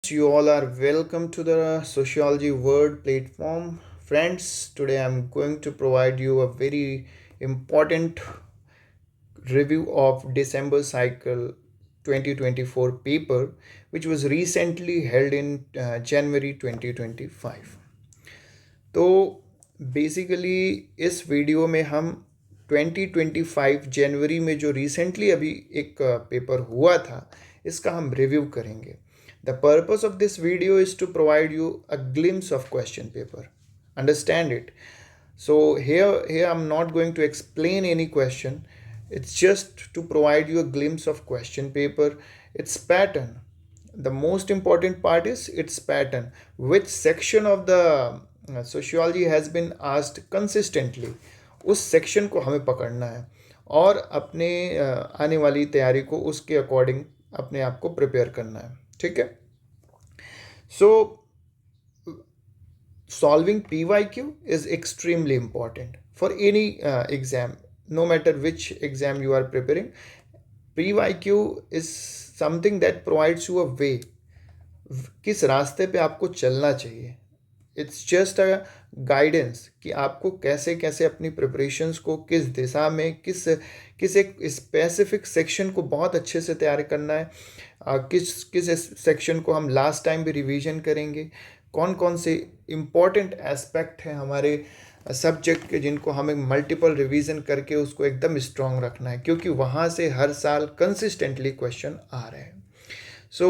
friends, you all are welcome to the Sociology Word platform. Friends, today I'm going to provide you a very important review of December cycle 2024 paper, which was recently held in January 2025. तो basically इस video में हम 2025 जनवरी में जो recently अभी एक paper हुआ था इसका हम रिव्यू करेंगे. The purpose of this video is to provide you a glimpse of question paper. Understand it. So here I'm not going to explain any question. It's just to provide you a glimpse of question paper, its pattern. The most important part is its pattern. Which section of the sociology has been asked consistently? उस section को हमें पकड़ना है और अपने आने वाली तैयारी को उसके अकॉर्डिंग अपने आप को प्रिपेयर करना है. ठीक है. सो solving PYQ is extremely important for any exam, no matter which exam you are preparing. PYQ is something that provides you a way, किस रास्ते पे आपको चलना चाहिए. इट्स जस्ट अ गाइडेंस कि आपको कैसे कैसे अपनी प्रिपरेशंस को किस दिशा में किस एक स्पेसिफिक सेक्शन को बहुत अच्छे से तैयार करना है. किस किस सेक्शन को हम लास्ट टाइम भी रिवीजन करेंगे. कौन कौन से इम्पॉर्टेंट एस्पेक्ट हैं हमारे सब्जेक्ट के जिनको हमें मल्टीपल रिवीजन करके उसको एकदम स्ट्रांग रखना है, क्योंकि वहाँ से हर साल कंसिस्टेंटली क्वेश्चन आ रहे हैं. So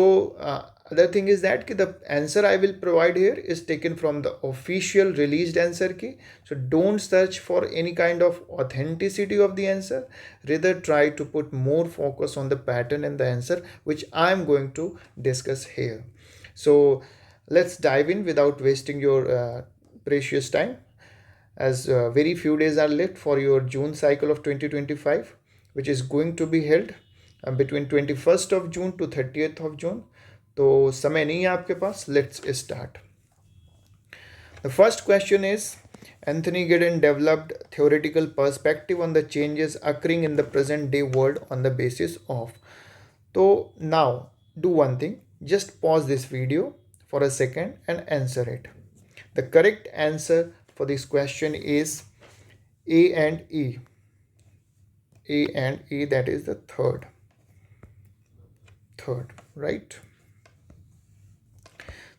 other thing is that the answer I will provide here is taken from the official released answer key. So don't search for any kind of authenticity of the answer. Rather try to put more focus on the pattern and the answer which I am going to discuss here. So let's dive in without wasting your precious time, as very few days are left for your June cycle of 2025, which is going to be held between 21st of June to 30th of June. तो समय नहीं है आपके पास. Let's start. The first question is, Anthony Giddens developed theoretical perspective on the changes occurring in the present day world on the basis of. So now do one thing, just pause this video for a second and answer it. The correct answer for this question is A and E. A and E, that is the third, right?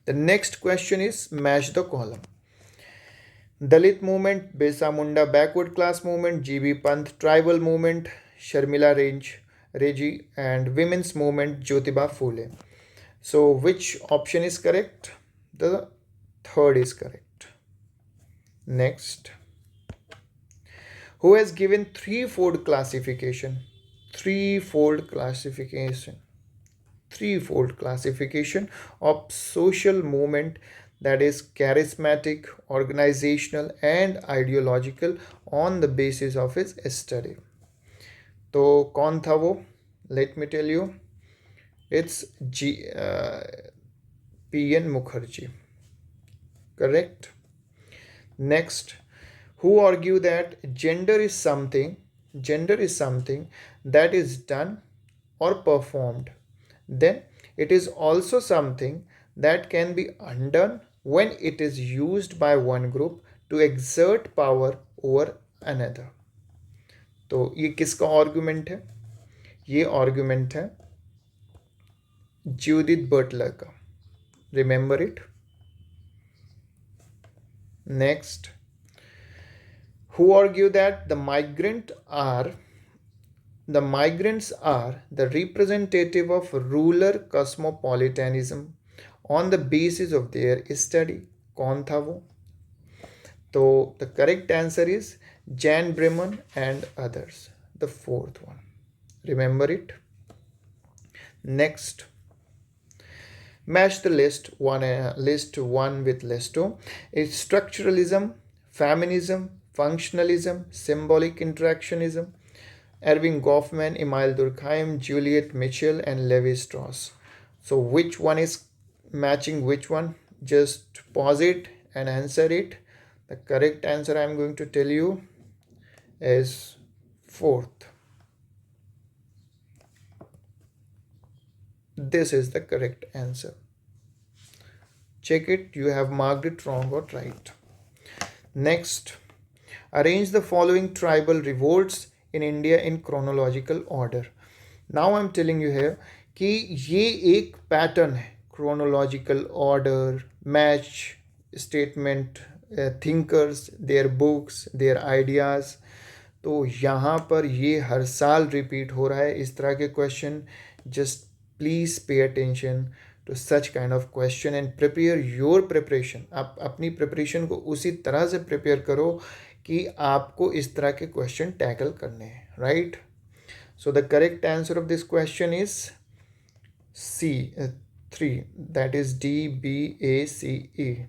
The next question is match the column. Dalit movement, Birsa Munda backward class movement, GB Panth tribal movement, Sharmila Reji, and women's movement, Jyotiba Phule. So which option is correct? The third is correct. Next, who has given threefold classification of social movement, that is charismatic, organizational, and ideological, on the basis of his study. तो कौन था वो? Let me tell you, it's P.N. Mukherjee. Correct. Next, who argue that gender is something that is done or performed, then it is also something that can be undone when it is used by one group to exert power over another. तो ये किसका argument है? ये argument है Judith Butler का. Remember it. Next, who argue that the migrants are the representative of rural cosmopolitanism on the basis of their study. कौन था वो? तो the correct answer is Jan Breman and others, the fourth one. Remember it. Next, match the list one with list 2. It's structuralism, feminism, functionalism, symbolic interactionism, Erving Goffman, Emile Durkheim, Juliet Mitchell, and Levi Strauss. So which one is matching which one? Just pause it and answer it. The correct answer I am going to tell you is fourth. This is the correct answer. check it, you have marked it wrong or right. Next, arrange the following tribal revolts in India in chronological order. Now I'm telling you here कि ये एक pattern है, chronological order, match statement, thinkers, their books, their ideas. तो यहाँ पर ये हर साल repeat हो रहा है इस तरह के question. Just please pay attention to such kind of question and prepare your preparation. आप अपनी प्रिपरेशन को उसी तरह से प्रिपेयर करो कि आपको इस तरह के क्वेश्चन टैकल करने हैं, right. So the correct answer of this question is C 3, that is DBACE.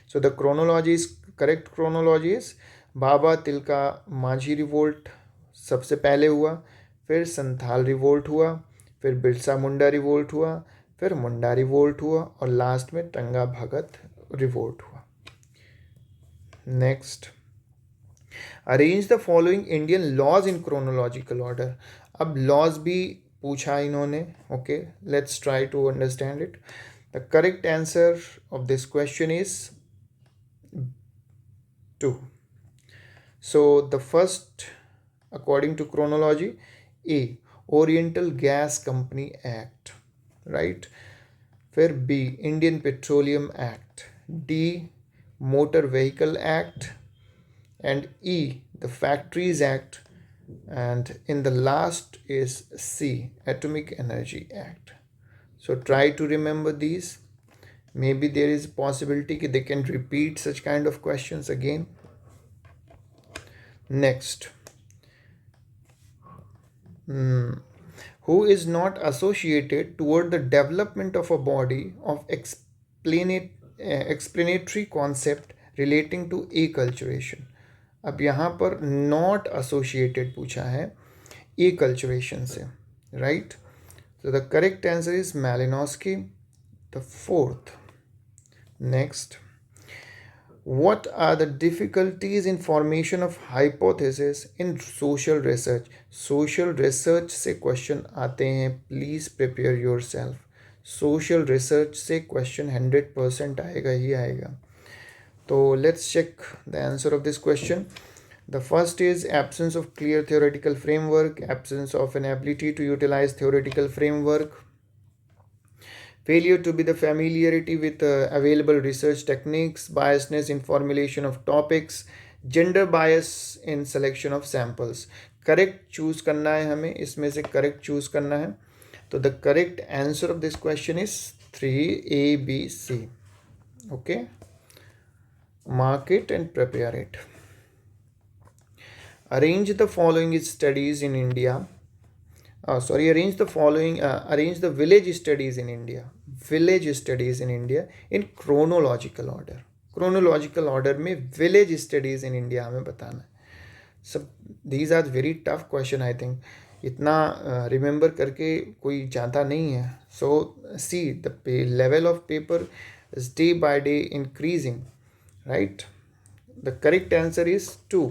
So the chronology is correct chronology is बाबा तिलका माझी रिवोल्ट सबसे पहले हुआ, फिर संथाल रिवोल्ट हुआ, फिर बिरसा मुंडा रिवोल्ट हुआ, फिर मुंडा रिवोल्ट हुआ और लास्ट में टंगा भगत रिवोल्ट हुआ. Next, arrange the following Indian laws in chronological order. अब लॉज भी पूछा इन्होंने. Okay, let's try to understand it. The correct answer of this question is 2. So the first, according to chronology, A, Oriental Gas Company Act, right? फिर B, Indian Petroleum Act, D, Motor Vehicle Act, and E, the Factories Act, and in the last is C, Atomic Energy Act. So try to remember these. Maybe there is a possibility that they can repeat such kind of questions again. Next, who is not associated toward the development of a body of explanatory concept relating to acculturation. अब यहाँ पर not associated पूछा है acculturation से, right? So the correct answer is Malinowski, the 4th. Next, what are the difficulties in formation of hypothesis in social research? Social research से question आते हैं, please prepare yourself. Social research से question 100% आएगा ही आएगा. तो let's check the answer of this question. The first is absence of clear theoretical framework, absence of an ability to utilize theoretical framework, failure to be the familiarity with available research techniques, biasness in formulation of topics, gender bias in selection of samples. Correct choose करना है हमें, इसमें से correct choose करना है. तो the correct answer of this question is 3ABC. Okay, mark it and prepare it. Arrange the following studies in India. Arrange the village studies in India. Village studies in India in chronological order. Chronological order में village studies in India हमें बताना है. सब these are very tough question I think. इतना remember करके कोई जाता नहीं है. So see the level of paper is day by day increasing, right? The correct answer is 2.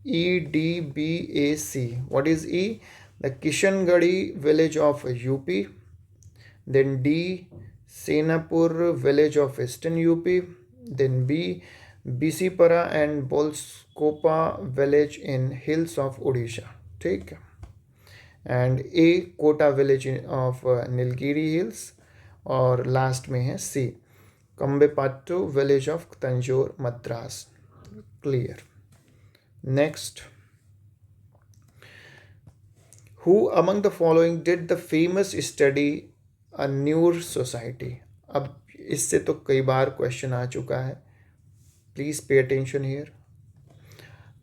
EDBAC. What is E? The Kishangarhi village of UP. Then D, Senapur village of Eastern UP. Then B, Bisipara and Bolskopa village in hills of Odisha. ठीक है. And A, Kota village of Nilgiri hills. और last में है C, Kambepattu village of Tanjore, Madras. Clear. Next, who among the following did the famous study A Newer Society? अब इससे तो कई बार question आ चुका है, प्लीज पे अटेंशन हियर.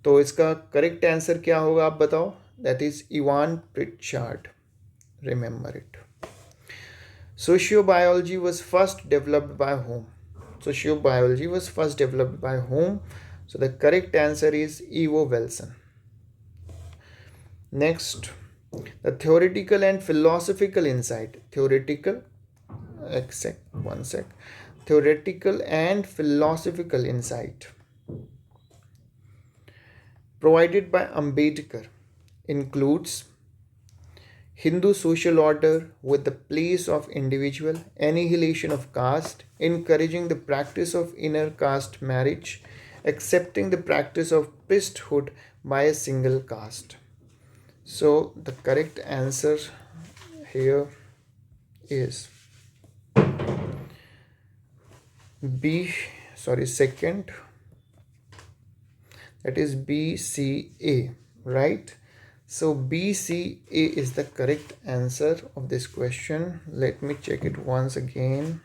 तो इसका करेक्ट आंसर क्या होगा आप बताओ? That is Evan Pritchard. Remember it. Sociobiology was first developed by whom? Sociobiology was first developed by whom? So the correct answer is Evo Wilson. Next, the theoretical and philosophical insight. Theoretical and philosophical insight provided by Ambedkar includes Hindu social order with the place of individual, annihilation of caste, encouraging the practice of inner caste marriage, accepting the practice of priesthood by a single caste. So the correct answer here is B, sorry, second, that is BCA, right? So BCA is the correct answer of this question. Let me check it once again.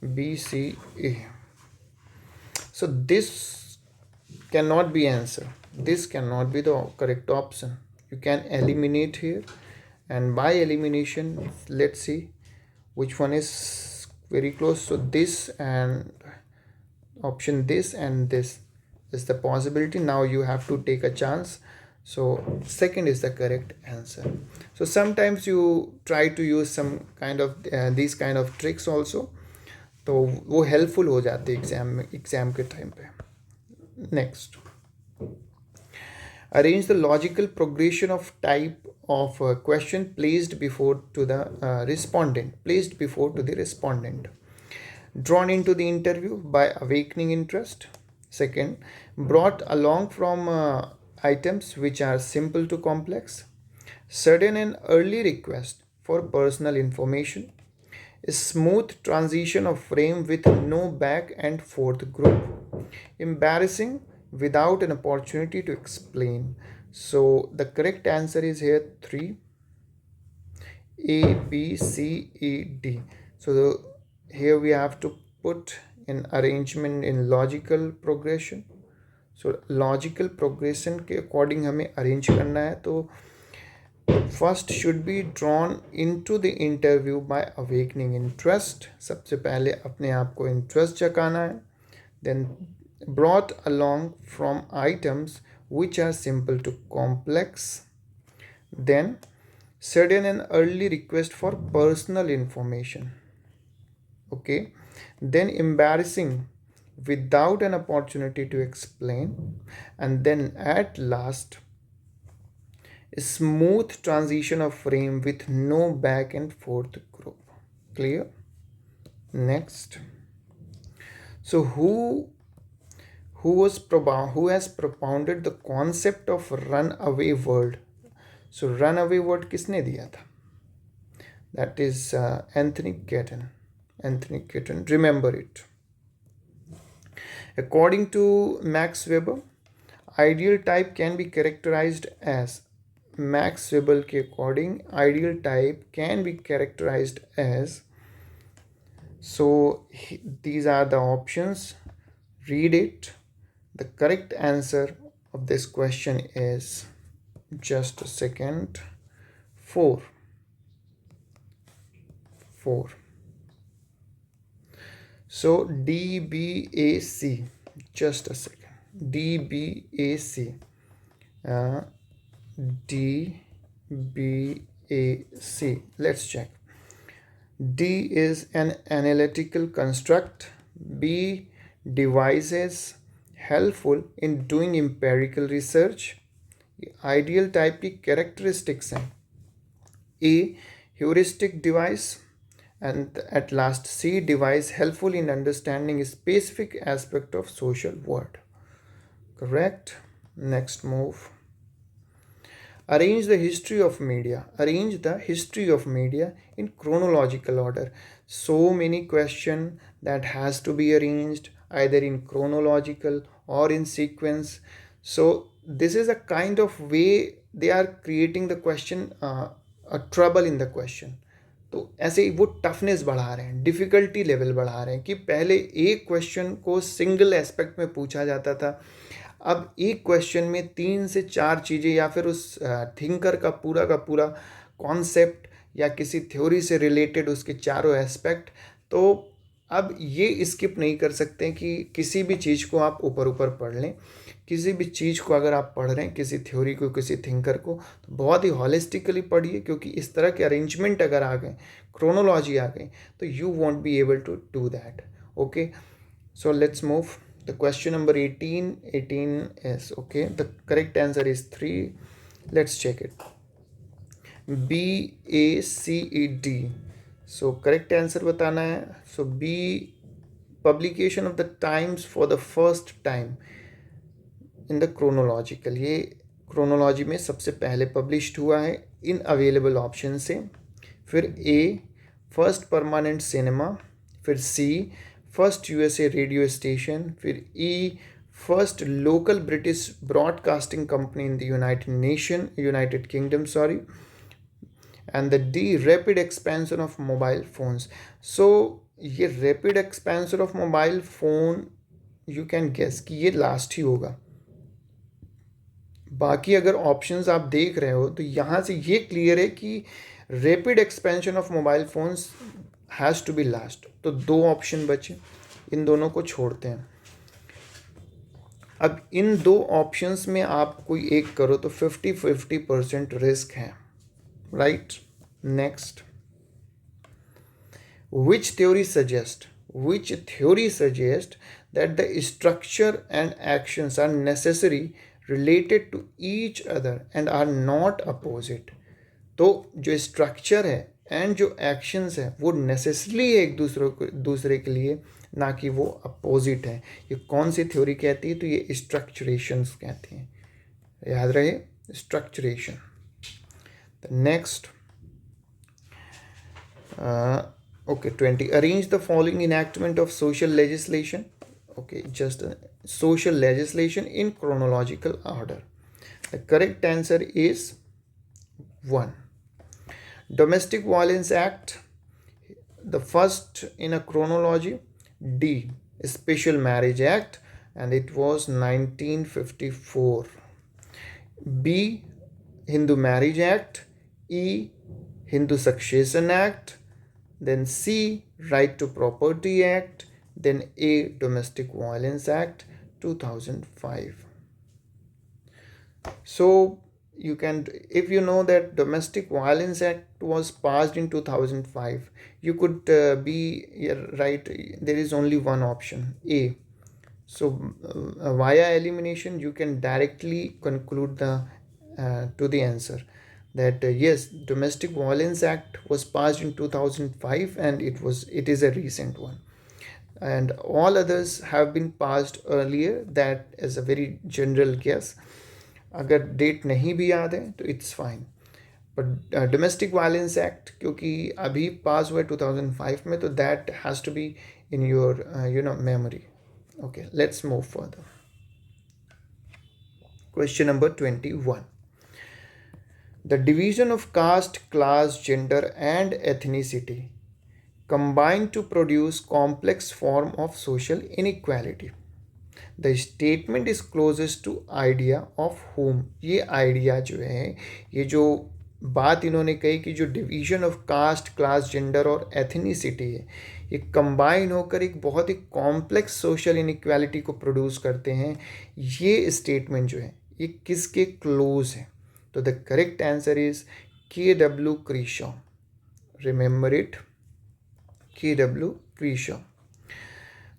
BCA. So this cannot be answer. This cannot be the correct option. You can eliminate here, and by elimination, let's see which one is very close. So this and option this and this is the possibility. Now you have to take a chance. So second is the correct answer. So sometimes you try to use some kind of these kind of tricks also, तो वो helpful हो जाते exam के time पे. Next, arrange the logical progression of type of question placed before to the respondent, drawn into the interview by awakening interest. Second, brought along from items which are simple to complex. Sudden and early request for personal information. A smooth transition of frame with no back and forth group. Embarrassing without an opportunity to explain. So the correct answer is here 3. A, B, C, E, D. So here we have to put in arrangement in logical progression. So logical progression के according हमें arrange करना है. तो first should be drawn into the interview by awakening interest. सबसे पहले अपने आप को इंटरेस्ट जगाना है. Then brought along from items which are simple to complex. Then sudden and early request for personal information. Okay. Then embarrassing without an opportunity to explain, and then at last a smooth transition of frame with no back and forth group. Clear? Next, so who has propounded the concept of runaway word? So runaway word किसने दिया था? That is Anthony Giddens. Remember it. According to Max Weber, ideal type can be characterized as, Max Weber के according ideal type can be characterized as, so these are the options. Read it. The correct answer of this question is, just a second, 4. So DBAC, just a second, DBAC, DBAC, let's check. D is an analytical construct. B, devices helpful in doing empirical research. Ideal type की characteristics हैं. A, heuristic device. And at last, C, device helpful in understanding a specific aspect of social world. Correct? Next move. Arrange the history of media. Arrange the history of media in chronological order. So many questions that has to be arranged either in chronological or in sequence. So this is a kind of way they are creating the question, a trouble in the question. तो ऐसे ही वो toughness बढ़ा रहे हैं, difficulty level बढ़ा रहे हैं कि पहले एक क्वेश्चन को सिंगल एस्पेक्ट में पूछा जाता था, अब एक क्वेश्चन में 3 से 4 चीज़ें या फिर उस थिंकर का पूरा कॉन्सेप्ट या किसी थ्योरी से रिलेटेड उसके चारों एस्पेक्ट. तो अब ये स्किप नहीं कर सकते कि किसी भी चीज़ को आप ऊपर पढ़ लें. किसी भी चीज़ को अगर आप पढ़ रहे हैं, किसी थ्योरी को, किसी थिंकर को, तो बहुत ही हॉलिस्टिकली पढ़िए, क्योंकि इस तरह के अरेंजमेंट अगर आ गए, क्रोनोलॉजी आ गई, तो you won't be able to do that. Okay, so let's move. The question number 18 is, okay, the correct answer is 3. Let's check it. BACED. So correct answer बताना है. So B, publication of the Times for the first time in the chronological. ये chronology में सबसे पहले published हुआ है इन available option से. फिर ए, फर्स्ट परमानेंट सिनेमा. फिर C, first USA radio station. फिर E, first local British broadcasting company in the United Kingdom, sorry. And the D, rapid expansion of mobile phones. So ये rapid expansion of mobile phone, you can guess कि ये last ही होगा. बाकी अगर options आप देख रहे हो तो यहाँ से ये क्लियर है कि rapid expansion of mobile phones has to be last. तो दो ऑप्शन बचे, इन दोनों को छोड़ते हैं. अब इन दो ऑप्शंस में आप कोई एक करो तो 50-50% रिस्क है, right. Next, which theory suggest that the structure and actions are necessary, related to each other and are not opposite. तो जो स्ट्रक्चर है एंड जो एक्शंस है वो नेसेसरी है एक दूसरे के लिए, ना कि वो अपोजिट है. ये कौन सी थ्योरी कहती है? तो ये स्ट्रक्चरेशंस कहती हैं. याद रहे, structuration. Next, okay, 20. Arrange the following enactment of social legislation. Okay, just social legislation in chronological order. The correct answer is 1. Domestic Violence Act, the first in a chronology. D, Special Marriage Act, and it was 1954. B, Hindu Marriage Act. E, Hindu Succession Act. Then C, Right to Property Act. Then A, Domestic Violence Act 2005. So you can, if you know that Domestic Violence Act was passed in 2005, you could be right. There is only one option, A. So via elimination you can directly conclude to the answer that yes, Domestic Violence Act was passed in 2005 and it is a recent one, and all others have been passed earlier. That is a very general guess. अगर date नहीं भी याद है तो it's fine, but domestic violence act क्योंकि अभी पास हुआ है 2005 में, तो that has to be in your memory. Okay, let's move further. Question number 21. The division of caste, class, gender and ethnicity combine to produce complex form of social inequality. The statement is closest to idea of whom. ये idea जो है, ये जो बात इन्होंने कही कि जो division of caste, class, gender और एथनिसिटी है, ये कंबाइन होकर एक बहुत ही कॉम्प्लेक्स सोशल इनइक्वालिटी को प्रोड्यूस करते हैं. ये स्टेटमेंट जो है ये किसके क्लोज है? तो the correct answer is KW Crenshaw. Remember it, KW Crenshaw.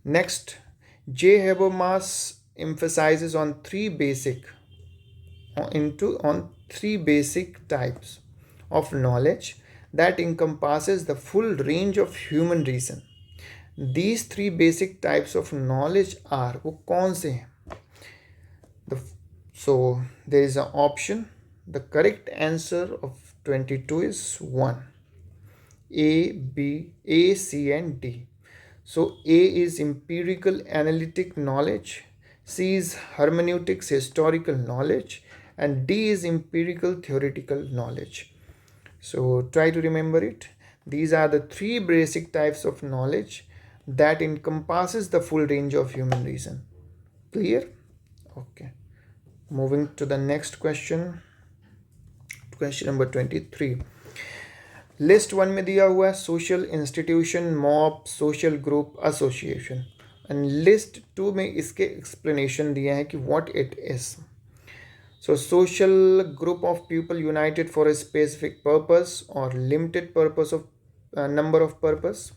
Next, J. Habermas emphasizes on three basic types of knowledge that encompasses the full range of human reason. These three basic types of knowledge are, वो कौन से हैं? So there is an option. The correct answer of 22 is 1. A, B, A, C and D. So A is empirical analytic knowledge, C is hermeneutics historical knowledge, and D is empirical theoretical knowledge. So try to remember it. These are the three basic types of knowledge that encompasses the full range of human reason. Clear? Okay. Moving to the next question. Question number 23. List 1 में दिया हुआ है social institution, mob, social group, association, and list 2 में इसके explanation दिए हैं कि what it is. So social group of people united for a specific purpose और limited purpose of number of purpose,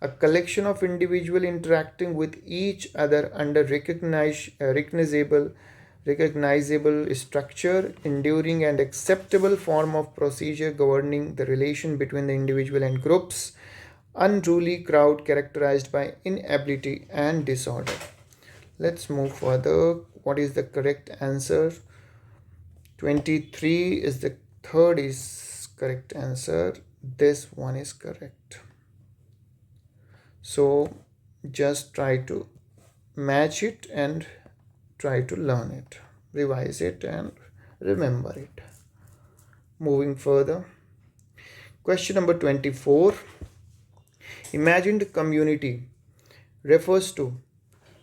a collection of individual interacting with each other under recognizable recognizable structure, enduring and acceptable form of procedure governing the relation between the individual and groups, unruly crowd characterized by inability and disorder. Let's move further. What is the correct answer? 23 is the third is correct answer. This one is correct. So just try to match it and try to learn it, revise it and remember it. Moving further. Question number 24. Imagined community refers to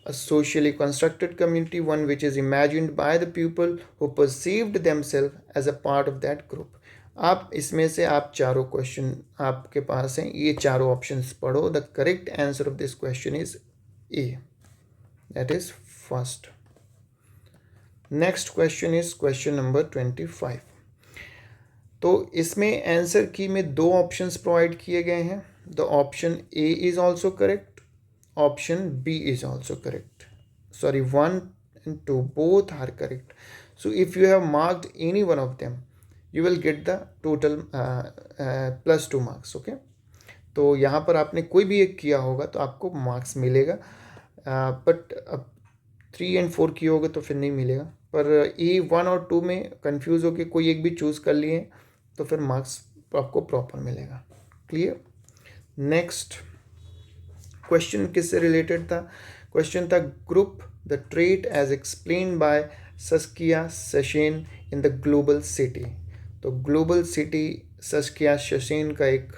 a socially constructed community, one which is imagined by the people who perceived themselves as a part of that group. आप इसमें से आप चारों question आपके पास हैं, ये चारों options पढ़ो. The correct answer of this question is a, that is first. Next question is question number 25. तो इसमें आंसर की में दो ऑप्शंस प्रोवाइड किए गए हैं. The option A is also correct, option B is also correct. Sorry, 1 and 2 both are correct. So if you have marked any one of them, you will get the total +2 marks. Okay, तो यहाँ पर आपने कोई भी एक किया होगा तो आपको मार्क्स मिलेगा, बट अब 3 and 4 किए होगे तो फिर नहीं मिलेगा. पर ए 1 और 2 में कंफ्यूज होके कोई एक भी चूज़ कर लिए तो फिर मार्क्स आपको प्रॉपर मिलेगा. क्लियर. नेक्स्ट क्वेश्चन किससे रिलेटेड था? क्वेश्चन था group the trait as explain by Saskia Sassen in the global city. तो ग्लोबल सिटी सस्किया शेशेन का एक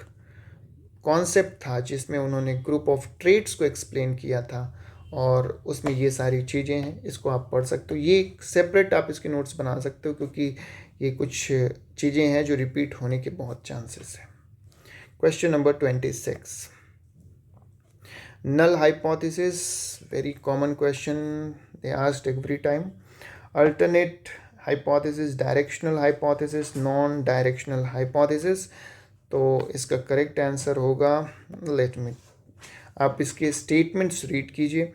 कॉन्सेप्ट था जिसमें उन्होंने ग्रुप ऑफ ट्रेट्स को एक्सप्लेन किया था और उसमें ये सारी चीज़ें हैं. इसको आप पढ़ सकते हो, ये सेपरेट आप इसके नोट्स बना सकते हो क्योंकि ये कुछ चीज़ें हैं जो रिपीट होने के बहुत चांसेस हैं. Question number 26. Null hypothesis, very common question they asked every time. Alternate hypothesis, directional hypothesis, non-directional hypothesis. तो इसका करेक्ट आंसर होगा, लेट मी, आप इसके स्टेटमेंट्स रीड कीजिए.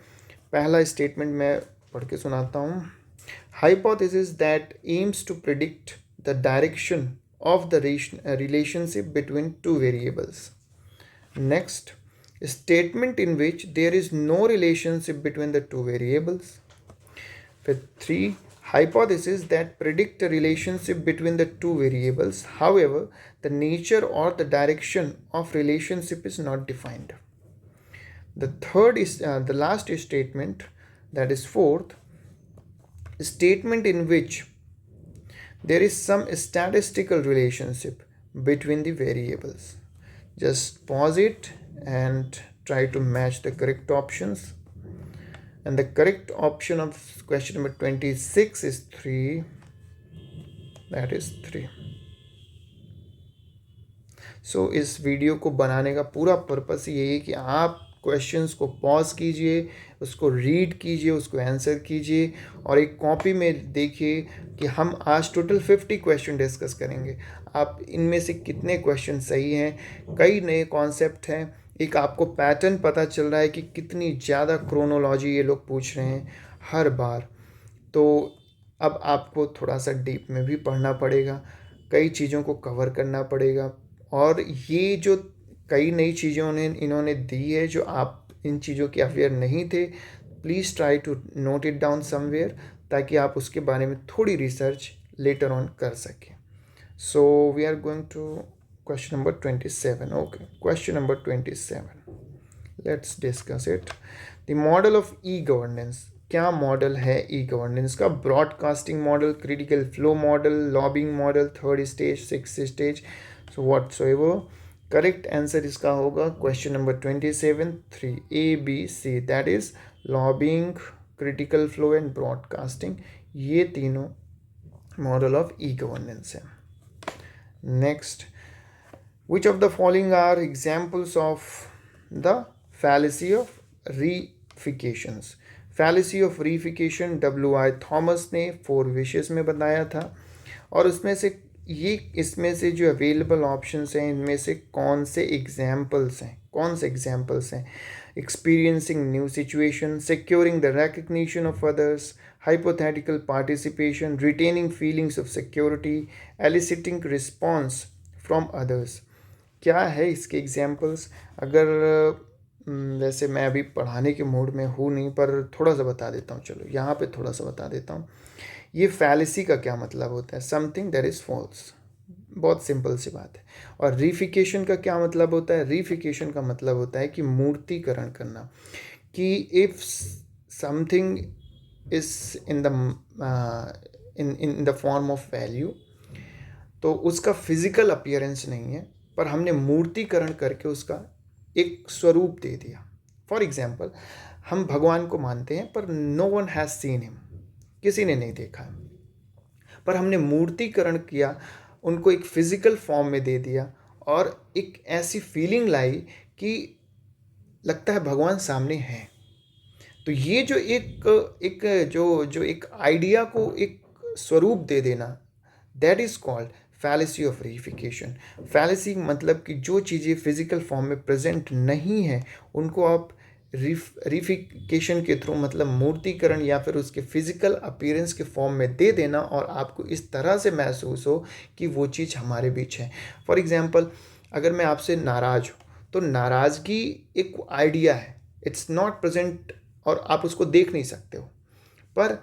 पहला स्टेटमेंट मैं पढ़ के सुनाता हूँ. Hypothesis that aims to predict the direction of the relationship between two variables. Next, a statement in which there is no relationship between the two variables. With 3, hypothesis that predict a relationship between the two variables. However, the nature or the direction of relationship is not defined. The third is the last statement, that is fourth, a statement in which there is some statistical relationship between the variables. Just pause it and try to match the correct options. And the correct option of question number 26 is 3. That is 3. So इस video को बनाने का पूरा purpose यही है कि आप questions को पॉज कीजिए, उसको रीड कीजिए, उसको आंसर कीजिए और एक कॉपी में देखिए कि हम आज टोटल 50 क्वेश्चन डिस्कस करेंगे. आप इनमें से कितने क्वेश्चन सही हैं, कई नए कॉन्सेप्ट हैं, एक आपको पैटर्न पता चल रहा है कि कितनी ज़्यादा क्रोनोलॉजी ये लोग पूछ रहे हैं हर बार. तो अब आपको थोड़ा सा डीप में भी पढ़ना पड़ेगा, कई चीज़ों को कवर करना पड़ेगा और ये जो कई नई चीज़ों इन्होंने दी है जो आप इन चीज़ों के अवेयर नहीं थे, please try to note it down somewhere ताकि आप उसके बारे में थोड़ी रिसर्च लेटर ऑन कर सकें. So we are going to question number 27. Okay, question number 27, let's discuss it. The model of e-governance. क्या मॉडल है ई गवर्नेंस का? Broadcasting model, critical flow model, lobbying model, third stage, sixth stage. So whatsoever correct answer इसका होगा question number 27, 3 A B C, that is lobbying, critical flow and broadcasting. ये तीनों model of e governance है. Next, which of the following are examples of the fallacy of reifications? Fallacy of reification W.I. Thomas ने 4 विशेष में बताया था और उसमें से इसमें से जो अवेलेबल ऑप्शंस हैं इनमें से कौन से एग्जाम्पल्स हैं, कौन से एग्जाम्पल्स हैं? Experiencing new situation, securing the recognition of others, hypothetical participation, retaining feelings of security, eliciting response from others. क्या है इसके एग्जाम्पल्स? अगर वैसे मैं अभी पढ़ाने के मूड में हूँ नहीं, पर थोड़ा सा बता देता हूँ, चलो यहाँ पे थोड़ा सा बता देता हूँ। ये फैलेसी का क्या मतलब होता है? समथिंग दैट इज़ फॉल्स, बहुत सिंपल सी बात है। और रीफिकेशन का क्या मतलब होता है? रीफिकेशन का मतलब होता है कि मूर्तिकरण करना, कि if something is in the in the form of value, तो उसका फिजिकल अपीयरेंस नहीं है, पर हमने मूर्तिकरण करके उसका एक स्वरूप दे दिया। फॉर एग्जाम्पल, हम भगवान को मानते हैं पर no one has seen him, किसी ने नहीं देखा है, पर हमने मूर्तिकरण किया, उनको एक फिजिकल फॉर्म में दे दिया और एक ऐसी फीलिंग लाई कि लगता है भगवान सामने है। तो ये जो एक आइडिया को एक स्वरूप दे देना, that is called fallacy of reification. Fallacy मतलब कि जो चीज़ें फिजिकल फॉर्म में प्रेजेंट नहीं है उनको आप रीफिकेशन के थ्रू, मतलब मूर्तिकरण या फिर उसके फिजिकल अपीयरेंस के फॉर्म में दे देना, और आपको इस तरह से महसूस हो कि वो चीज़ हमारे बीच है। फॉर एग्जाम्पल, अगर मैं आपसे नाराज़ हूँ तो नाराज़गी एक आइडिया है, इट्स नॉट प्रेजेंट और आप उसको देख नहीं सकते हो, पर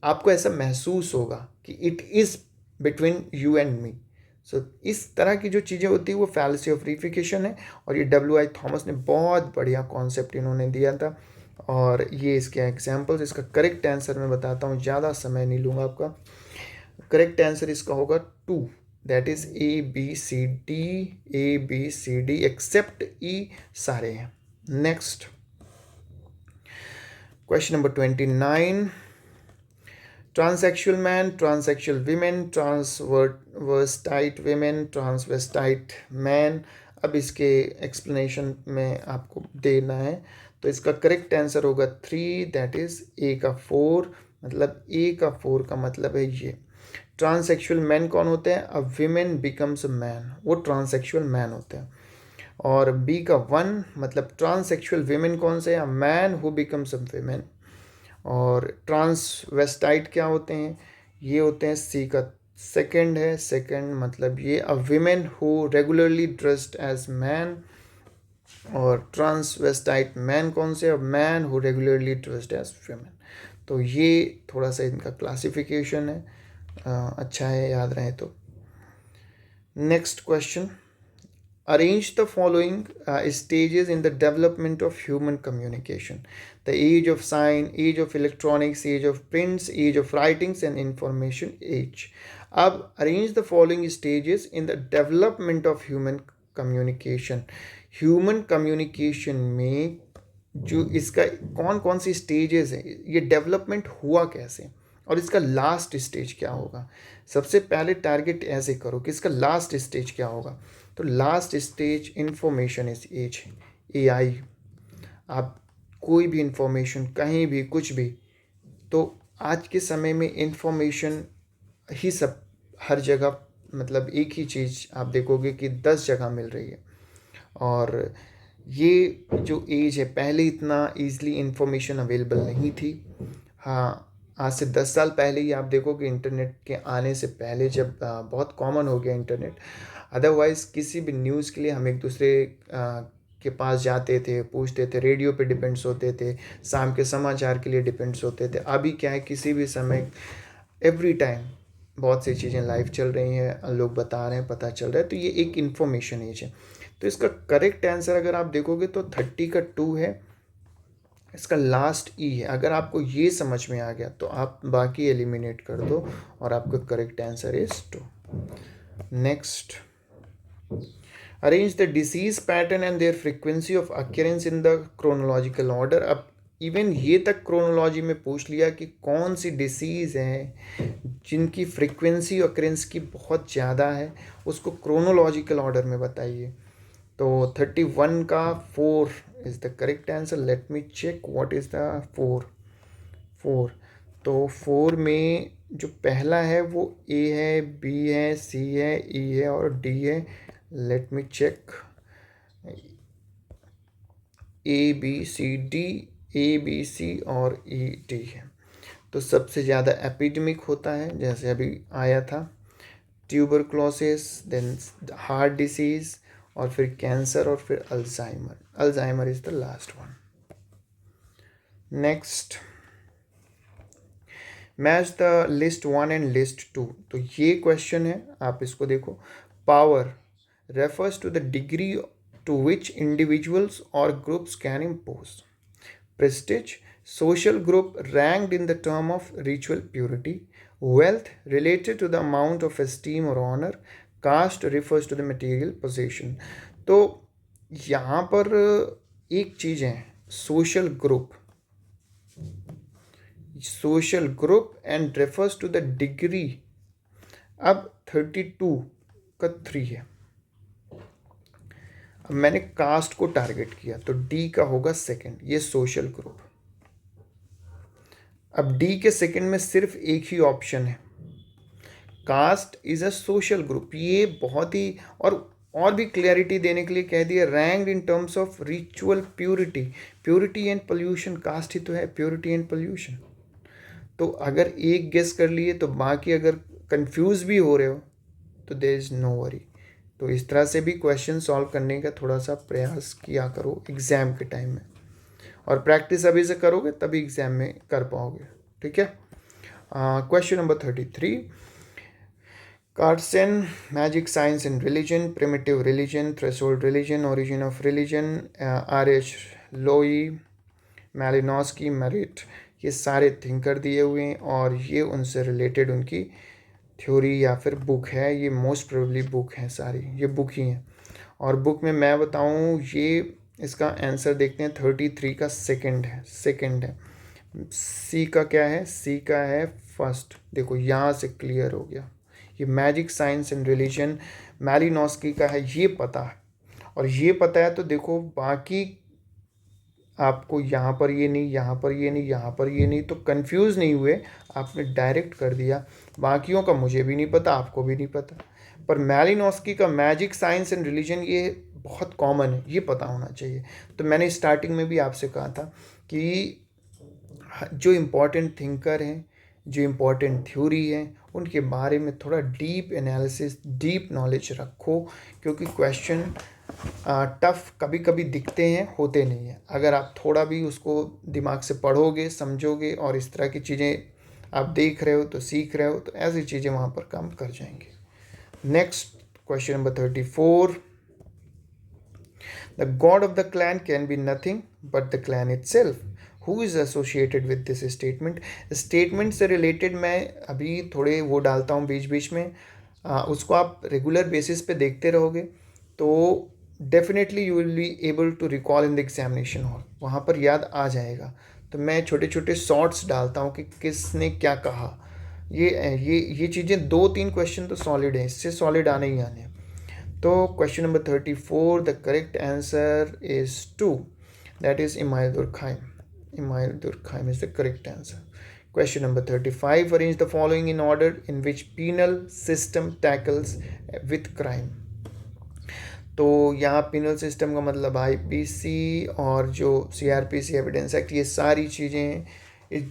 आपको ऐसा महसूस होगा कि it is between you and me. So इस तरह की जो चीज़ें होती है वो फैलेसी ऑफ रीफिकेशन है, और ये W.I. थॉमस ने बहुत बढ़िया कॉन्सेप्ट इन्होंने दिया था, और ये इसके एग्जाम्पल्स। इसका करेक्ट आंसर मैं बताता हूँ, ज़्यादा समय नहीं लूँगा आपका। करेक्ट आंसर इसका होगा 2, that is A B C D except E सारे हैं। Next question number 29, transsexual man, transsexual women, transvestite women, transvestite man. अब इसके एक्सप्लेनेशन में आपको देना है, तो इसका करेक्ट आंसर होगा 3, दैट इज़ A का 4, मतलब A का 4 का मतलब है ये। ट्रांससेक्सुअल मैन कौन होते हैं? अ वीमेन बिकम्स अ मैन, वो ट्रांससेक्सुअल मैन होते हैं। और B का 1 मतलब ट्रांससेक्सुअल वीमेन कौन से? A man who becomes a women. और ट्रांसवेस्टाइट क्या होते हैं? ये होते हैं C का सेकंड है, सेकंड मतलब ये a women who regularly dressed as man. और ट्रांसवेस्टाइट मैन कौन से? A man who regularly dressed as women. तो ये थोड़ा सा इनका क्लासिफिकेशन है, अच्छा है याद रहे तो। Next question, arrange the following stages in the development of human communication: the age of sign, age of electronics, age of prints, age of writings, and information age. अब arrange the following stages in the development of human communication. Human communication में जो इसका कौन कौन सी stages हैं, ये development हुआ कैसे, और इसका लास्ट स्टेज क्या होगा। सबसे पहले टारगेट ऐसे करो कि इसका लास्ट स्टेज क्या होगा। तो last stage information is as, AI। आप कोई भी इंफॉर्मेशन कहीं भी कुछ भी, तो आज के समय में इंफॉर्मेशन ही सब हर जगह, मतलब एक ही चीज़ आप देखोगे कि 10 जगह मिल रही है। और ये जो एज है, पहले इतना ईज़िली इंफॉर्मेशन अवेलेबल नहीं थी। हाँ, आज से 10 साल पहले ही आप देखोगे, इंटरनेट के आने से पहले जब बहुत कॉमन हो गया इंटरनेट, अदरवाइज़ किसी भी न्यूज़ के लिए हम एक दूसरे के पास जाते थे, पूछते थे, रेडियो पे डिपेंड्स होते थे, शाम के समाचार के लिए डिपेंड्स होते थे। अभी क्या है, किसी भी समय एवरी टाइम बहुत सी चीज़ें लाइव चल रही हैं, लोग बता रहे हैं, पता चल रहा है, तो ये एक इन्फॉर्मेशन एज है। तो इसका करेक्ट आंसर अगर आप देखोगे तो 30 का 2 है, इसका लास्ट E है। अगर आपको ये समझ में आ गया तो आप बाकी एलिमिनेट कर दो और आपका correct answer is 2। Next, arrange the disease pattern and there frequency of occurrence in the chronological order. अब इवन ये तक क्रोनोलॉजी में पूछ लिया कि कौन सी डिसीज़ है जिनकी फ्रीक्वेंसी अक्रेंस की बहुत ज़्यादा है, उसको क्रोनोलॉजिकल ऑर्डर में बताइए। तो 31 का 4 is the correct answer. Let me check what is the 4। तो 4 में जो पहला है वो A है, B है, C है, E है और D है। Let me check. ABCD, ABC और ED है। तो सबसे ज़्यादा एपिडेमिक होता है, जैसे अभी आया था, ट्यूबरक्लोसिस, देन हार्ट डिसीज, और फिर कैंसर, और फिर Alzheimer. Alzheimer is the last one. Next, match the list 1 and list 2। तो ये क्वेश्चन है, आप इसको देखो। Power refers to the degree to which individuals और groups can impose. Prestige, social group ranked in the term of ritual purity. Wealth, related to the amount of esteem or honor. Caste refers to the material possession. तो यहाँ पर एक चीज़ है, social group and refers to the degree। अब 32 का 3 है। अब मैंने कास्ट को टारगेट किया तो डी का होगा सेकंड, ये सोशल ग्रुप। अब डी के सेकंड में सिर्फ एक ही ऑप्शन है, caste is a social group. ये बहुत ही, और भी क्लियरिटी देने के लिए कह दिया, ranked in terms of ritual purity. Purity and pollution, caste ही तो है प्योरिटी एंड पोल्यूशन। तो अगर एक गेस कर लिए तो बाकी अगर कंफ्यूज भी हो रहे हो तो देयर इज नो वरी। तो इस तरह से भी क्वेश्चन सॉल्व करने का थोड़ा सा प्रयास किया करो एग्ज़ाम के टाइम में, और प्रैक्टिस अभी से करोगे तभी एग्ज़ाम में कर पाओगे। ठीक है। Question number 33, Carson, magic science and religion, primitive religion, threshold religion, origin of religion, R.H. लोई, मैलिनोस्की, मेरिट। ये सारे थिंकर दिए हुए हैं और ये उनसे रिलेटेड उनकी थ्योरी या फिर बुक है। ये मोस्ट प्रोबेबली बुक है, सारी ये बुक ही हैं। और बुक में मैं बताऊँ, ये इसका आंसर देखते हैं, 33 का सेकंड है। सी का क्या है? सी का है फर्स्ट। देखो यहाँ से क्लियर हो गया, ये मैजिक साइंस एंड रिलीजन मैलिनोस्की का है, ये पता है। और ये पता है तो देखो बाकी आपको यहाँ पर ये नहीं, यहाँ पर ये नहीं, यहाँ पर ये नहीं, तो कंफ्यूज नहीं हुए, आपने डायरेक्ट कर दिया। बाकियों का मुझे भी नहीं पता, आपको भी नहीं पता, पर मैलिनोस्की का मैजिक साइंस एंड रिलीजन ये बहुत कॉमन है, ये पता होना चाहिए। तो मैंने स्टार्टिंग में भी आपसे कहा था कि जो इम्पोर्टेंट थिंकर हैं, जो इम्पोर्टेंट थ्योरी है, उनके बारे में थोड़ा डीप एनालिसिस, डीप नॉलेज रखो, क्योंकि क्वेश्चन टफ कभी कभी दिखते हैं, होते नहीं हैं। अगर आप थोड़ा भी उसको दिमाग से पढ़ोगे, समझोगे, और इस तरह की चीज़ें आप देख रहे हो तो सीख रहे हो, तो ऐसी चीज़ें वहाँ पर काम कर जाएंगे। Next, question number 34, the God of the clan can be nothing but the clan itself. Who is associated with this statement. Statement से रिलेटेड मैं अभी थोड़े वो डालता हूँ बीच बीच में, उसको आप रेगुलर बेसिस पे देखते रहोगे तो definitely you will be able to recall in the examination hall, वहाँ पर याद आ जाएगा। तो मैं छोटे छोटे शॉर्ट्स डालता हूँ कि किसने क्या कहा। ये चीज़ें 2-3 क्वेश्चन तो सॉलिड है, इससे सॉलिड आने ही आने। तो question number 34, the correct answer is 2, that is इमाम दुर्खाइम। Imail Durkheim is the correct answer. Question number 35, arrange the following in order in which penal system tackles with crime। तो यहाँ penal system का मतलब IPC और जो CRPC evidence act, ये सारी चीज़ें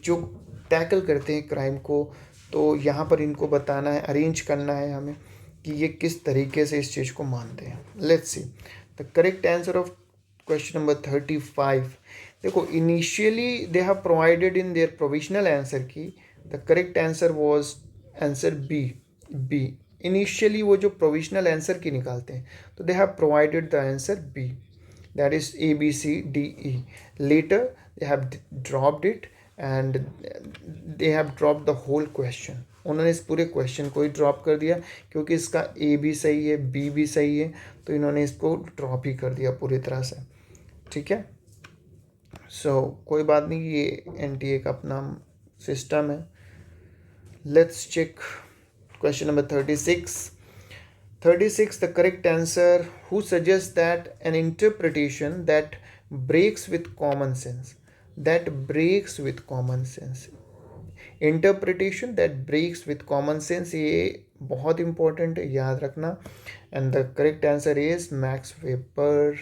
जो टैकल करते हैं क्राइम को, तो यहाँ पर इनको बताना है, अरेंज करना है हमें कि ये किस तरीके से इस चीज़ को मानते हैं। Let's see the correct answer of question number 35। देखो, initially they have provided in their provisional answer key the correct answer was answer B. Initially वो जो प्रोविजनल आंसर की निकालते हैं तो they have provided the answer B, that is ABCDE। Later they have dropped it and they have dropped the whole question. उन्होंने इस पूरे question को ही drop कर दिया, क्योंकि इसका A भी सही है, B भी सही है, तो इन्होंने इसको ड्रॉप ही कर दिया पूरी तरह से। ठीक है, कोई बात नहीं, ये NTA का अपना सिस्टम है। Let's check question number 36। The correct answer, who suggest that an interpretation that breaks with common sense. Interpretation that breaks with common sense, ये बहुत इंपॉर्टेंट है, याद रखना। And the correct answer is Max Weber.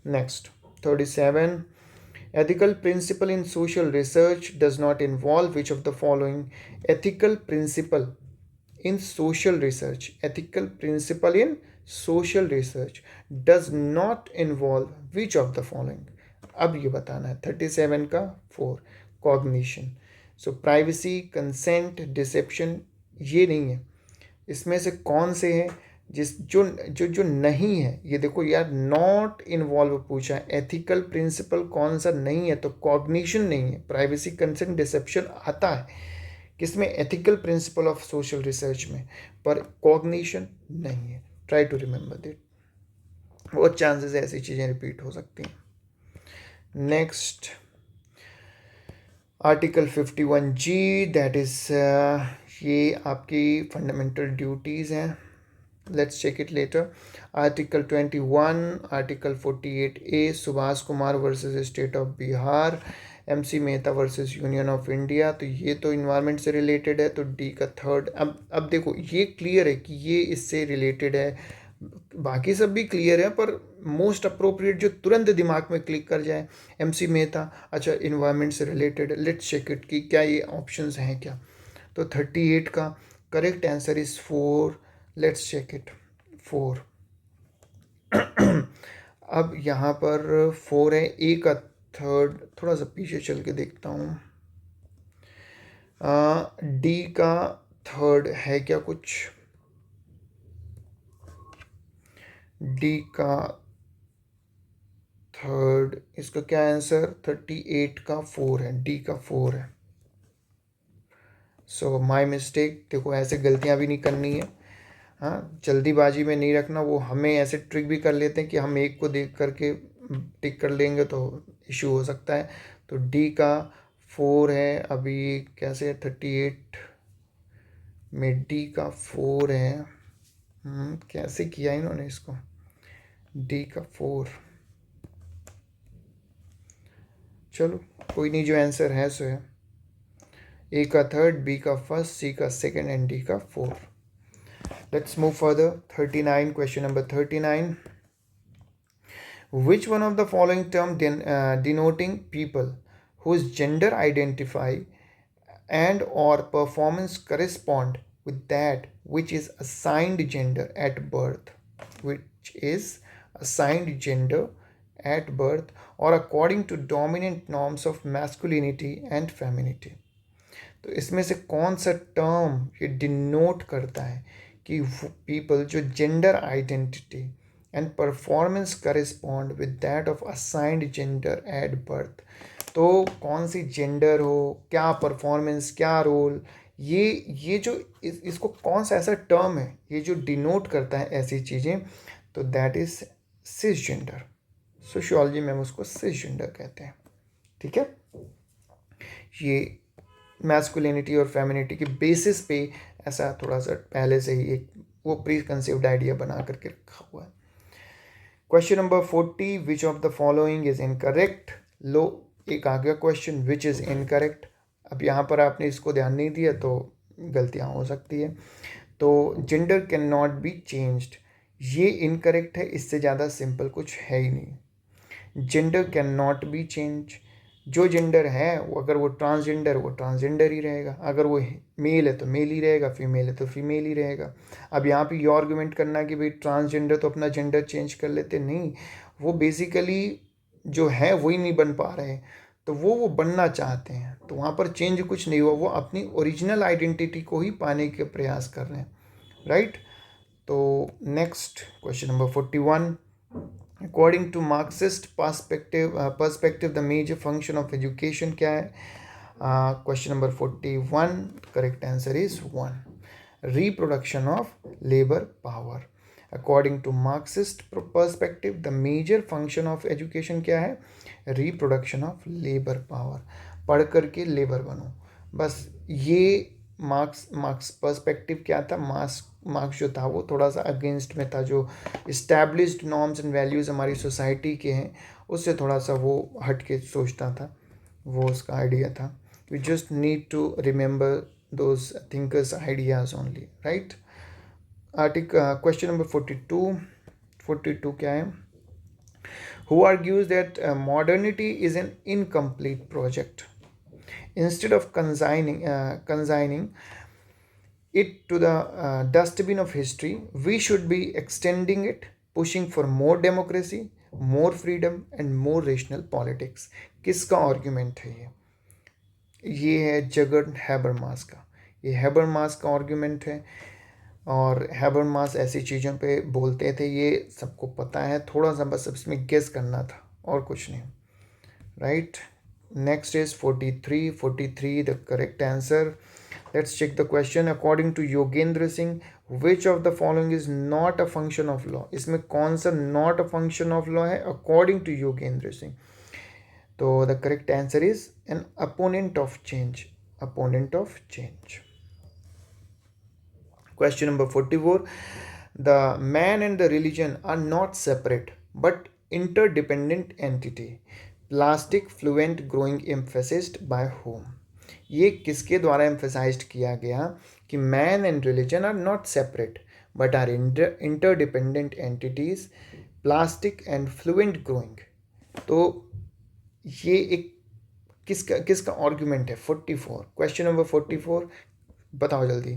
Next 37, ethical principle in social research does not involve which of the following. Ethical principle in social research, ethical principle in social research does not involve which of the following. अब ये बताना है 37 का 4, cognition. सो privacy, consent, dissipation, ये नहीं है. इसमें से कौन से हैं जिस जो जो जो नहीं है. ये देखो यार, नॉट इन्वॉल्व पूछा है. एथिकल प्रिंसिपल कौन सा नहीं है, तो कॉग्निशन नहीं है. प्राइवेसी, कंसेंट, डिसेप्शन आता है किसमें, ethical principle of social research में, पर कॉग्निशन नहीं है. Try to remember that. बहुत चांसेस ऐसी चीज़ें रिपीट हो सकती हैं. Next article 51G, that is ये आपकी फंडामेंटल ड्यूटीज़ हैं. Let's check it later. Article 21, Article 48A, Subhash Kumar versus state of Bihar, MC Mehta versus union of India. तो ये तो इन्वायरमेंट से रिलेटेड है, तो डी का थर्ड. अब देखो ये क्लियर है कि ये इससे रिलेटेड है, बाकी सब भी क्लियर है, पर मोस्ट अप्रोप्रिएट जो तुरंत दिमाग में क्लिक कर जाए, MC मेहता. अच्छा, इन्वायरमेंट से रिलेटेड है. लेट्स चेक इट कि क्या ये ऑप्शंस हैं क्या. तो 38 का correct answer is 4. Let's check it. 4. अब यहाँ पर 4 है. ए का थर्ड, थोड़ा सा पीछे चल के देखता हूँ. डी का थर्ड है क्या कुछ. डी का थर्ड, इसका क्या आंसर. 38 का 4 है, डी का 4 है. सो माई मिस्टेक. देखो ऐसे गलतियाँ भी नहीं करनी है. हाँ, जल्दीबाजी में नहीं रखना. वो हमें ऐसे ट्रिक भी कर लेते हैं कि हम एक को देख करके टिक कर लेंगे तो इशू हो सकता है. तो डी का 4 है. अभी कैसे 38 में डी का 4 है. कैसे किया इन्होंने इसको. डी का 4. चलो कोई नहीं, जो आंसर है सो है. ए का थर्ड, बी का फर्स्ट, सी का सेकंड एंड डी का 4. Let's move further. 39, question number 39. Which one of the following term denoting people whose gender identify and or performance correspond with that which is assigned gender at birth, which is assigned gender at birth or according to dominant norms of masculinity and femininity. तो इसमें से कौन सा term ये denote करता है कि people जो gender identity and performance correspond with that of assigned gender at birth. तो कौन सी जेंडर हो, क्या परफॉर्मेंस, क्या रोल, ये जो इसको कौन सा ऐसा टर्म है ये जो डिनोट करता है ऐसी चीज़ें, तो that is sis gender. Sociology में हम उसको सिस जेंडर कहते हैं. ठीक है, ये मैस्कुलिनिटी और फेमिनिटी की बेसिस पे ऐसा थोड़ा सा पहले से ही एक वो प्री कंसीव्ड आइडिया बना करके रखा हुआ है. Question number 40, which of the following is incorrect. लो, एक आ गया क्वेश्चन विच इज़ इनकरेक्ट. अब यहाँ पर आपने इसको ध्यान नहीं दिया तो गलतियाँ हो सकती है. तो gender can not be changed, ये इनकरेक्ट है. इससे ज़्यादा सिंपल कुछ है ही नहीं. Gender can not be change. जो जेंडर है वो, अगर वो ट्रांसजेंडर ही रहेगा. अगर वो मेल है तो मेल ही रहेगा, फीमेल है तो फीमेल ही रहेगा. अब यहाँ पे ये आर्गूमेंट करना कि भाई ट्रांसजेंडर तो अपना जेंडर चेंज कर लेते, नहीं. वो बेसिकली जो है वही नहीं बन पा रहे, तो वो बनना चाहते हैं, तो वहाँ पर चेंज कुछ नहीं हुआ. वो अपनी ओरिजिनल आइडेंटिटी को ही पाने के प्रयास कर रहे हैं. राइट. तो next question number 41. According to Marxist perspective, the major function of education क्या है. Question number 41, correct answer is 1. Reproduction of labor power. According to Marxist perspective, the major function of education क्या है. Reproduction of labor power. पढ़ करके labour बनो, बस. ये marks perspective क्या था. मार्क्स जो था वो थोड़ा सा अगेंस्ट में था. जो इस्टेब्लिश्ड नॉर्म्स एंड वैल्यूज़ हमारी सोसाइटी के हैं उससे थोड़ा सा वो हट के सोचता था, वो उसका आइडिया था. We just need to remember those thinkers ideas only. Right. Question number 42 क्या है. who argues that modernity is an incomplete project. Instead of consigning it to the dustbin of history, we should be extending it, pushing for more democracy, more freedom, and more rational politics. किसका argument है ये है Jagan Habermas का। ये Habermas का argument है, और Habermas ऐसी चीज़ों पे बोलते थे, ये सबको पता है, थोड़ा सा बस इसमें गेस करना था और कुछ नहीं, right. Next is 43 the correct answer. Let's check the question. According to Yogendra Singh, which of the following is not a function of law? इसमें कौन सा not a function of law है according to Yogendra Singh? तो the correct answer is an opponent of change. Opponent of change. Question number 44. The man and the religion are not separate but interdependent entity. Plastic fluent growing emphasized by whom? ये किसके द्वारा emphasised किया गया कि man and religion are not separate but are interdependent entities, plastic and fluent growing. तो ये एक किसका आर्ग्यूमेंट है? 44। क्वेश्चन नंबर 44 बताओ जल्दी।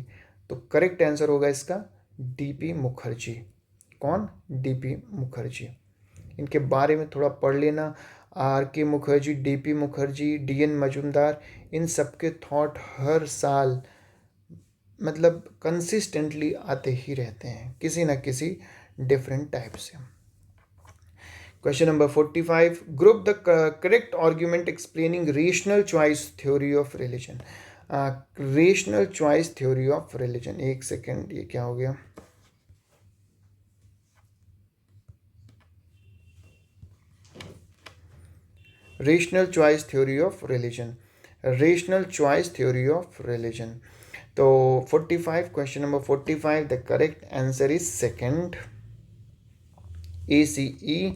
तो करेक्ट आंसर होगा इसका डीपी मुखर्जी। कौन? डीपी मुखर्जी। इनके बारे में थोड़ा पढ़ लेना। आर के मुखर्जी, डीपी मुखर्जी, डीएन मजुमदार, इन सबके थॉट हर साल मतलब कंसिस्टेंटली आते ही रहते हैं किसी ना किसी डिफरेंट टाइप से। Question number 45। Group the correct argument explaining rational choice theory of religion. Rational choice theory of religion, एक सेकेंड, ये क्या हो गया? Rational choice theory of religion. Rational choice theory of religion. तो 45, question number 45, the correct answer is second, ACE।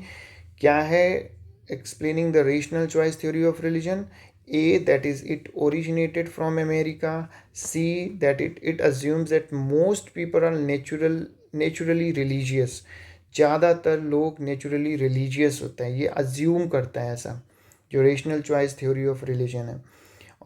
क्या है explaining the rational choice theory of religion? A, that is it originated from America. C, that it assumes that most people are naturally religious. ज़्यादातर लोग naturally religious होते हैं, ये assume करता है ऐसा, जो rational choice theory of religion है।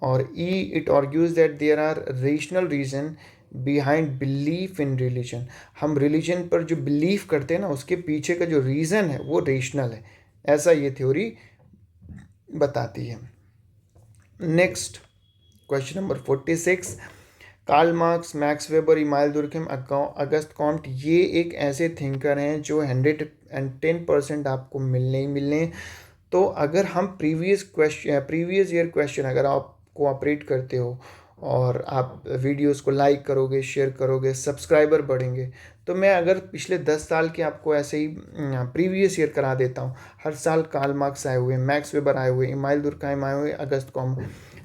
और E, it argues that there are rational reason behind belief in religion. हम रिलीजन पर जो बिलीव करते हैं ना, उसके पीछे का जो रीज़न है वो रेशनल है, ऐसा ये थ्योरी बताती है। Next question number 46। Karl Marx, Max Weber, Emmanuel Durkheim, Auguste Comte, ये एक ऐसे थिंकर हैं जो 110% आपको मिलने ही मिलने। तो अगर हम प्रीवियस ईयर क्वेश्चन अगर आप कोऑपरेट करते हो और आप वीडियोस को लाइक करोगे, शेयर करोगे, सब्सक्राइबर बढ़ेंगे, तो मैं अगर पिछले 10 साल के आपको ऐसे ही प्रीवियस ईयर करा देता हूँ, हर साल कार्ल मार्क्स आए हुए, मैक्स वेबर आए हुए, इमानुएल दुर्कheim आए हुए, अगस्त कॉम्ट,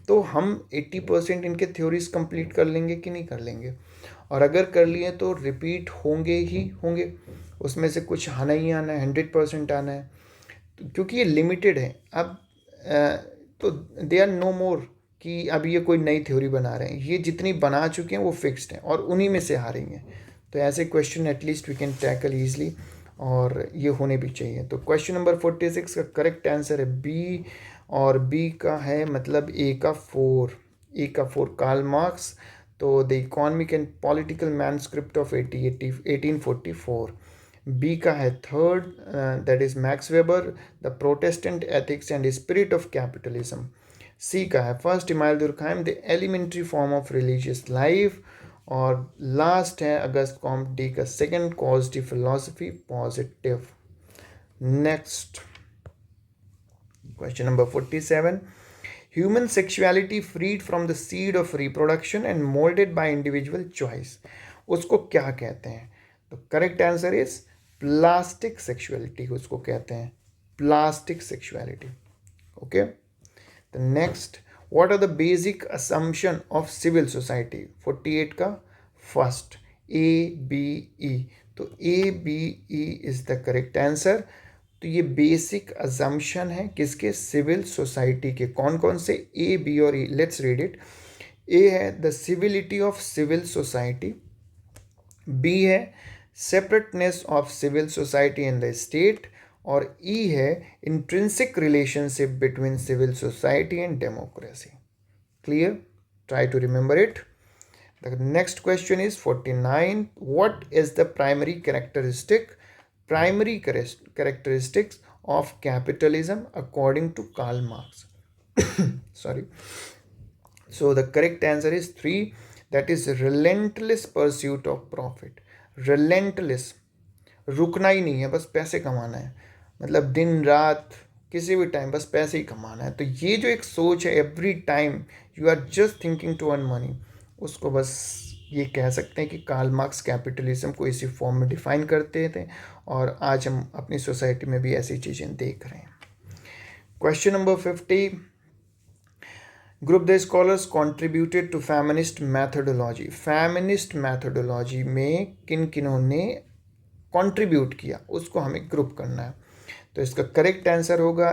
तो हम 80% इनके थ्योरीज कंप्लीट कर लेंगे कि नहीं कर लेंगे? और अगर कर लिए तो रिपीट होंगे ही होंगे, उसमें से कुछ आना ही आना है, 100% आना है, क्योंकि ये लिमिटेड है। अब तो दे आर नो मोर कि अब ये कोई नई थ्योरी बना रहे हैं, ये जितनी बना चुके हैं वो फिक्स्ड हैं और उन्हीं में से हारेंगे। तो ऐसे question at least we can tackle easily, और ये होने भी चाहिए। तो क्वेश्चन नंबर 46 का करेक्ट आंसर है बी, और बी का है मतलब ए का 4 कार्ल मार्क्स। तो the economic and political manuscript of 1844। B का है third, that is Max Weber, the Protestant ethics and spirit of capitalism. C का है first, Emmanuel Durkheim, the elementary form of religious life. और last है Auguste Comte, D का second, positive philosophy, positive. Next question number 47। Human sexuality freed from the seed of reproduction and moulded by individual choice, उसको क्या कहते हैं? तो correct answer is plastic sexuality, उसको कहते हैं plastic sexuality. Okay, the next, what are the basic assumption of civil society? 48 का first, ABE। तो ABE is the correct answer. तो ये बेसिक अजम्पशन है किसके? सिविल सोसाइटी के। कौन कौन से? A, B और E। Let's read it. A है the civility of civil society, B है separateness of civil society in the state, और ई है intrinsic relationship between civil society and democracy. Clear? Try to remember it. The next question is 49. What is the primary characteristics of capitalism according to Karl Marx? Sorry. So the correct answer is 3. That is relentless pursuit of profit. Relentless. रुकना ही नहीं है, बस पैसे कमाना है. मतलब दिन रात किसी भी टाइम बस पैसे ही कमाना है. तो ये जो एक सोच है, every time you are just thinking to earn money, उसको बस ये कह सकते हैं कि कार्ल मार्क्स कैपिटलिज्म को इसी फॉर्म में डिफाइन करते थे, और आज हम अपनी सोसाइटी में भी ऐसी चीज़ें देख रहे हैं. Question number 50. Group the scholars contributed to feminist methodology. Feminist methodology में किन किनों ने कंट्रीब्यूट किया, उसको हमें ग्रुप करना है. तो इसका करेक्ट आंसर होगा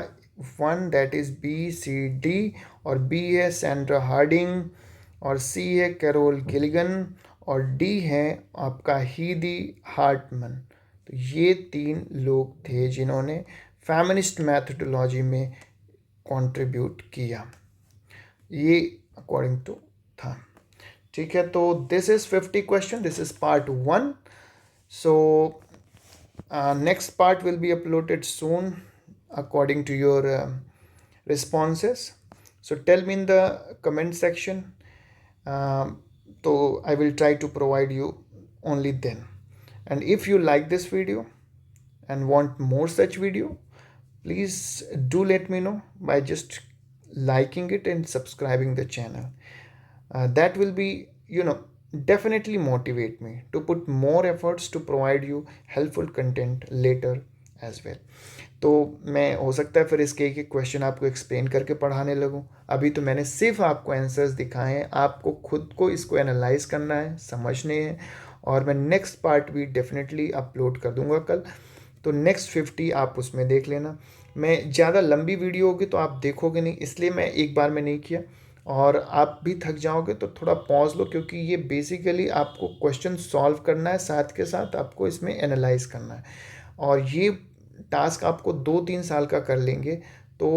1, that is B, C, D. और बी है सैंड्रा हार्डिंग, और सी है कैरोल गिलिगन, और डी है आपका हीदी हार्टमन. तो ये 3 लोग थे जिन्होंने फेमिनिस्ट मैथडोलॉजी में कंट्रीब्यूट किया. ये अकॉर्डिंग टू था. ठीक है, तो this is 50 question. This is part 1. So next part will be uploaded soon according to your responses. So tell me in the comment section. So I will try to provide you only then. And if you like this video and want more such video, please do let me know by just liking it and subscribing the channel. That will be, definitely motivate me to put more efforts to provide you helpful content later as well. तो मैं हो सकता है फिर इसके एक question आपको explain करके पढ़ाने लगूं. अभी तो मैंने सिर्फ आपको आंसर्स दिखाए हैं, आपको खुद को इसको एनालाइज करना है, समझने हैं, और मैं नेक्स्ट पार्ट भी डेफिनेटली अपलोड कर दूंगा कल. तो नेक्स्ट 50 आप उसमें देख लेना. मैं ज़्यादा लंबी वीडियो होगी तो आप देखोगे नहीं, इसलिए मैं एक बार में नहीं किया, और आप भी थक जाओगे तो थोड़ा पॉज लो, क्योंकि ये बेसिकली आपको क्वेश्चन सॉल्व करना है, साथ के साथ आपको इसमें एनालाइज करना है, और ये टास्क आपको 2-3 साल का कर लेंगे तो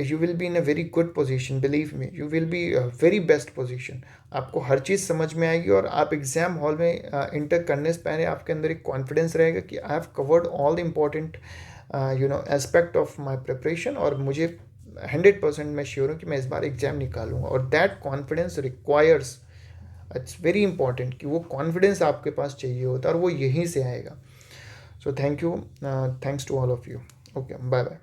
you will be in a very good position. Believe me, you will be very best position. आपको हर चीज़ समझ में आएगी, और आप एग्ज़ाम हॉल में इंटर करने से पहले आपके अंदर एक कॉन्फिडेंस रहेगा कि I have covered all the important aspect of my preparation, और मुझे 100% मैं श्योर हूँ कि मैं इस बार एग्जाम निकालूंगा. और that confidence requires, it's very important कि वो कॉन्फिडेंस आपके पास चाहिए होता है, और वो यहीं से आएगा. So thank you, thanks to all of you. Okay, bye bye.